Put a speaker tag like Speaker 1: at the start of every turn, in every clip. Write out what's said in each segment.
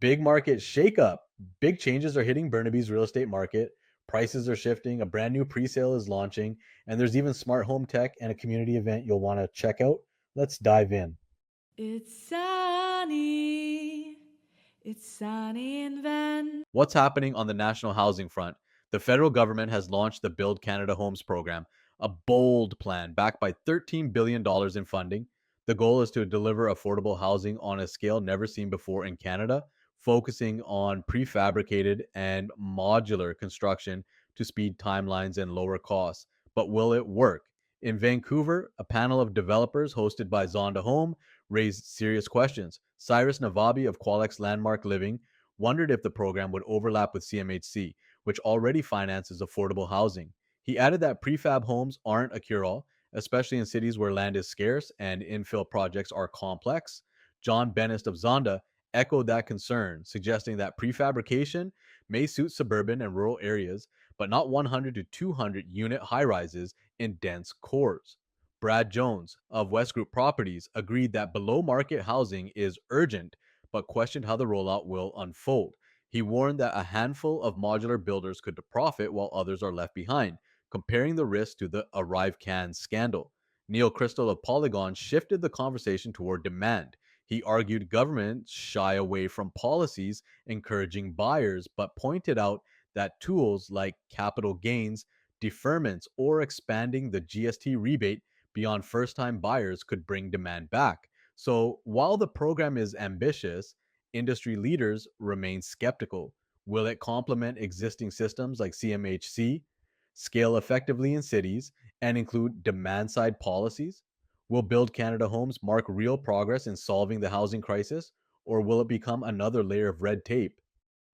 Speaker 1: Big market shakeup. Big changes are hitting Burnaby's real estate market. Prices are shifting. A brand new presale is launching. And there's even smart home tech and a community event you'll want to check out. Let's dive in.
Speaker 2: It's sunny. It's sunny in Van.
Speaker 1: What's happening on the national housing front? The federal government has launched the Build Canada Homes program, a bold plan backed by $13 billion in funding. The goal is to deliver affordable housing on a scale never seen before in Canada, focusing on prefabricated and modular construction to speed timelines and lower costs. But will it work? In Vancouver, a panel of developers hosted by Zonda Home raised serious questions. Cyrus Navabi of Qualex Landmark Living wondered if the program would overlap with CMHC, which already finances affordable housing. He added that prefab homes aren't a cure all, especially in cities where land is scarce and infill projects are complex. John Bennest of Zonda echoed that concern, suggesting that prefabrication may suit suburban and rural areas, but not 100 to 200 unit high rises in dense cores. Brad Jones of West Group Properties agreed that below market housing is urgent but questioned how the rollout will unfold. He warned that a handful of modular builders could profit while others are left behind, comparing the risk to the Arrive Can scandal. Neil Crystal of Polygon shifted the conversation toward demand. He argued governments shy away from policies encouraging buyers, but pointed out that tools like capital gains, deferments, or expanding the GST rebate beyond first time buyers could bring demand back. So while the program is ambitious, industry leaders remain skeptical. Will it complement existing systems like CMHC, scale effectively in cities, and include demand side policies? Will Build Canada Homes mark real progress in solving the housing crisis, or will it become another layer of red tape?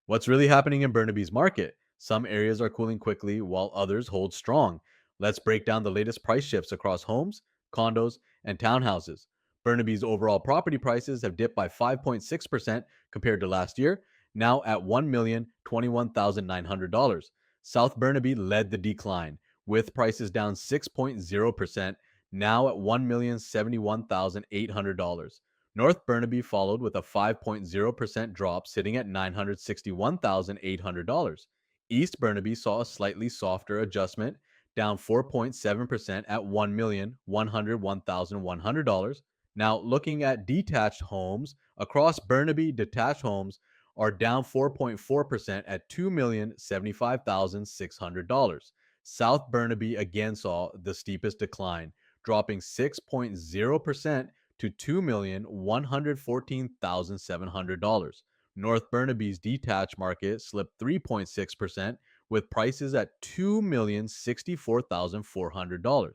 Speaker 1: What's really happening in Burnaby's market? Some areas are cooling quickly while others hold strong. Let's break down the latest price shifts across homes, condos, and townhouses. Burnaby's overall property prices have dipped by 5.6% compared to last year, now at $1,021,900. South Burnaby led the decline, with prices down 6.0%, now at $1,071,800. North Burnaby followed with a 5.0% drop, sitting at $961,800. East Burnaby saw a slightly softer adjustment, down 4.7% at $1,101,100. Now, looking at detached homes, across Burnaby, detached homes are down 4.4% at $2,075,600. South Burnaby again saw the steepest decline, dropping 6.0% to $2,114,700. North Burnaby's detached market slipped 3.6%, with prices at $2,064,400.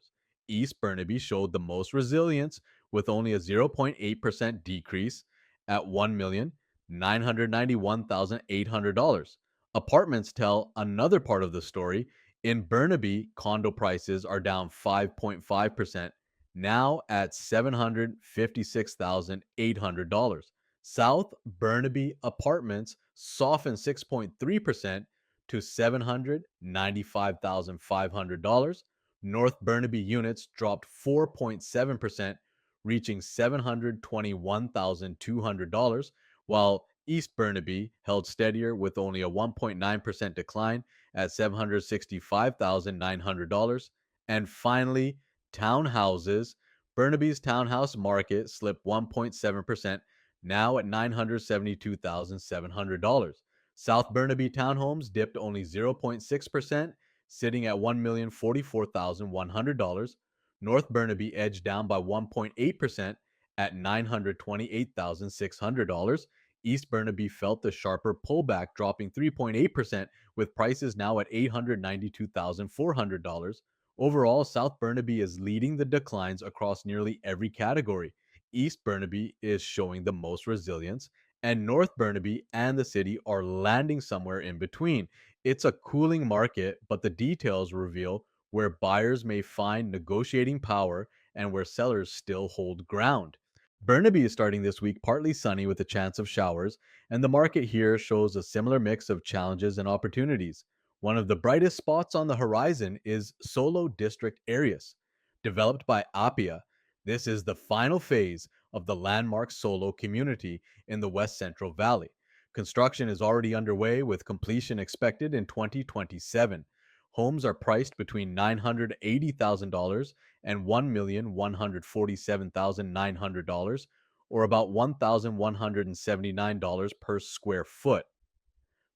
Speaker 1: East Burnaby showed the most resilience, with only a 0.8% decrease at $1,991,800. Apartments tell another part of the story. In Burnaby, condo prices are down 5.5%, now at $756,800. South Burnaby apartments softened 6.3% to $795,500. North Burnaby units dropped 4.7%, reaching $721,200, while East Burnaby held steadier with only a 1.9% decline at $765,900. And finally, townhouses. Burnaby's townhouse market slipped 1.7%, now at $972,700. South Burnaby townhomes dipped only 0.6%, sitting at $1,044,100. North Burnaby edged down by 1.8% at $928,600. East Burnaby felt the sharper pullback, dropping 3.8%, with prices now at $892,400. Overall, South Burnaby is leading the declines across nearly every category. East Burnaby is showing the most resilience, and North Burnaby and the city are landing somewhere in between. It's a cooling market, but the details reveal where buyers may find negotiating power and where sellers still hold ground. Burnaby is starting this week partly sunny with a chance of showers, and the market here shows a similar mix of challenges and opportunities. One of the brightest spots on the horizon is Solo District Arias. Developed by Appia, this is the final phase of the landmark Solo community in the West Central Valley. Construction is already underway with completion expected in 2027. Homes are priced between $980,000 and $1,147,900, or about $1,179 per square foot.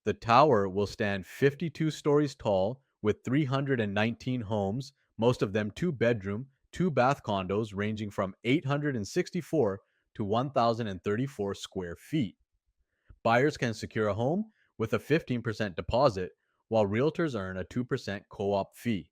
Speaker 1: The tower will stand 52 stories tall with 319 homes, most of them two bedroom, two bath condos ranging from 864 to 1,034 square feet. Buyers can secure a home with a 15% deposit, while realtors earn a 2% co op fee.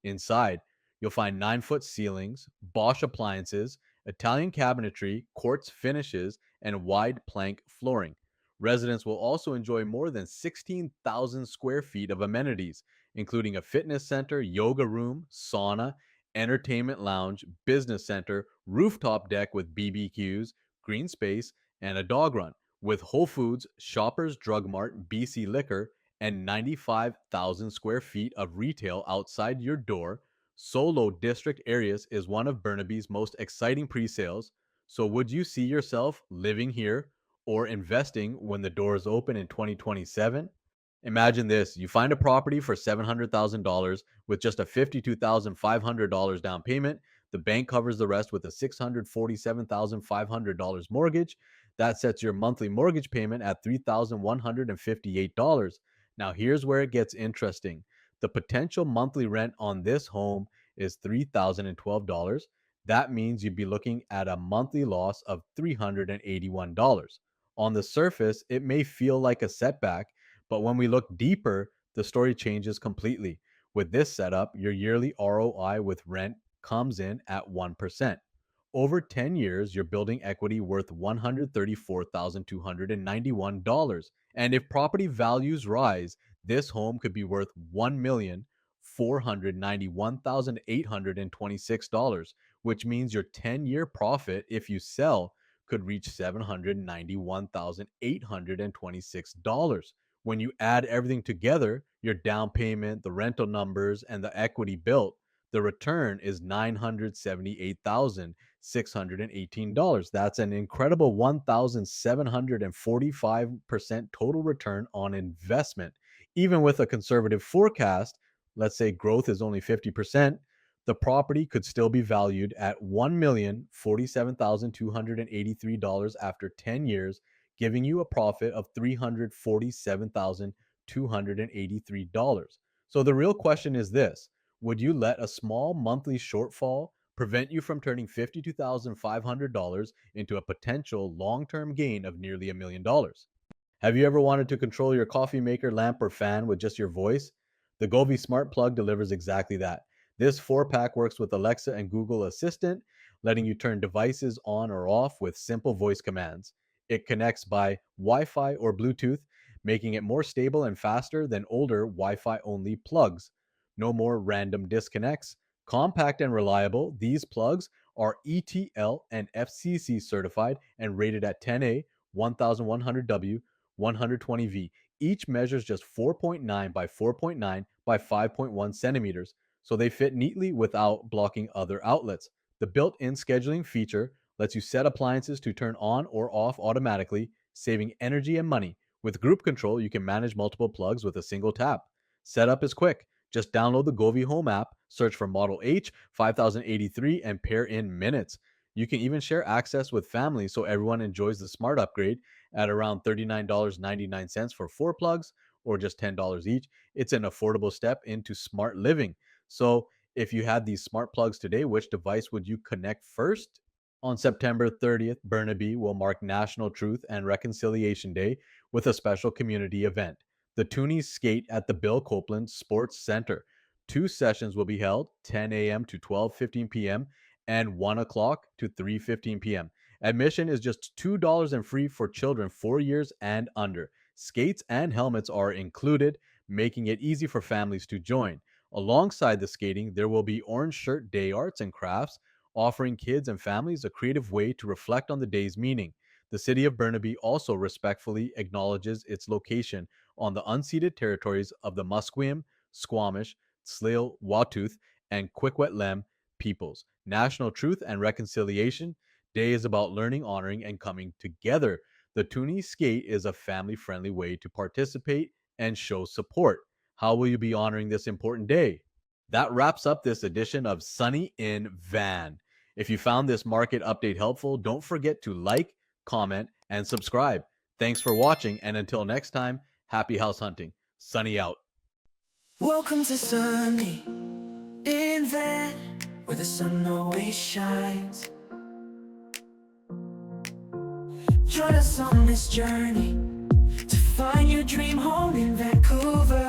Speaker 1: Inside, you'll find 9-foot ceilings, Bosch appliances, Italian cabinetry, quartz finishes, and wide plank flooring. Residents will also enjoy more than 16,000 square feet of amenities, including a fitness center, yoga room, sauna, entertainment lounge, business center, rooftop deck with BBQs, green space, and a dog run, with Whole Foods, Shoppers Drug Mart, BC Liquor, and 95,000 square feet of retail outside your door. Solo District Areas is one of Burnaby's most exciting pre-sales. So would you see yourself living here or investing when the doors open in 2027? Imagine this, you find a property for $700,000 with just a $52,500 down payment. The bank covers the rest with a $647,500 mortgage. That sets your monthly mortgage payment at $3,158. Now, here's where it gets interesting. The potential monthly rent on this home is $3,012. That means you'd be looking at a monthly loss of $381. On the surface, it may feel like a setback, but when we look deeper, the story changes completely. With this setup, your yearly ROI with rent comes in at 1%. Over 10 years, you're building equity worth $134,291. And if property values rise, this home could be worth $1,491,826, which means your 10-year profit, if you sell, could reach $791,826. When you add everything together, your down payment, the rental numbers, and the equity built, the return is $978,618. That's an incredible 1,745% total return on investment. Even with a conservative forecast, let's say growth is only 50%, the property could still be valued at $1,047,283 after 10 years, giving you a profit of $347,283. So the real question is this: would you let a small monthly shortfall prevent you from turning $52,500 into a potential long term gain of nearly $1 million? Have you ever wanted to control your coffee maker, lamp, or fan with just your voice? The Govee Smart Plug delivers exactly that. This 4-pack works with Alexa and Google Assistant, letting you turn devices on or off with simple voice commands. It connects by Wi Fi or Bluetooth, making it more stable and faster than older Wi Fi only plugs. No more random disconnects. Compact and reliable, these plugs are ETL and FCC certified and rated at 10A, 1100W, 120V. Each measures just 4.9 by 4.9 by 5.1 centimeters, so they fit neatly without blocking other outlets. The built in scheduling feature lets you set appliances to turn on or off automatically, saving energy and money. With group control, you can manage multiple plugs with a single tap. Setup is quick. Just download the Govee Home app, search for Model H 5083, and pair in minutes. You can even share access with family so everyone enjoys the smart upgrade at around $39.99 for 4 plugs or just $10 each. It's an affordable step into smart living. So, if you had these smart plugs today, which device would you connect first? On September 30th, Burnaby will mark National Truth and Reconciliation Day with a special community event. The Toonies skate at the Bill Copeland Sports Center. Two sessions will be held, 10 a.m. to 12:15 p.m. and 1 o'clock to 3:15 p.m. Admission is just $2 and free for children 4 years and under. Skates and helmets are included, making it easy for families to join. Alongside the skating, there will be Orange Shirt Day arts and crafts, offering kids and families a creative way to reflect on the day's meaning. The city of Burnaby also respectfully acknowledges its location on the unceded territories of the Musqueam, Squamish, Tsleil-Waututh, and Quiquet-Lem peoples. National Truth and Reconciliation Day is about learning, honoring, and coming together. The Toonie Skate is a family friendly way to participate and show support. How will you be honoring this important day? That wraps up this edition of Sunny in Van. If you found this market update helpful, don't forget to like, comment, and subscribe. Thanks for watching, and until next time, happy house hunting. Sunny out.
Speaker 3: Welcome to Sunny in Van, where the sun always shines. Join us on this journey to find your dream home in Vancouver.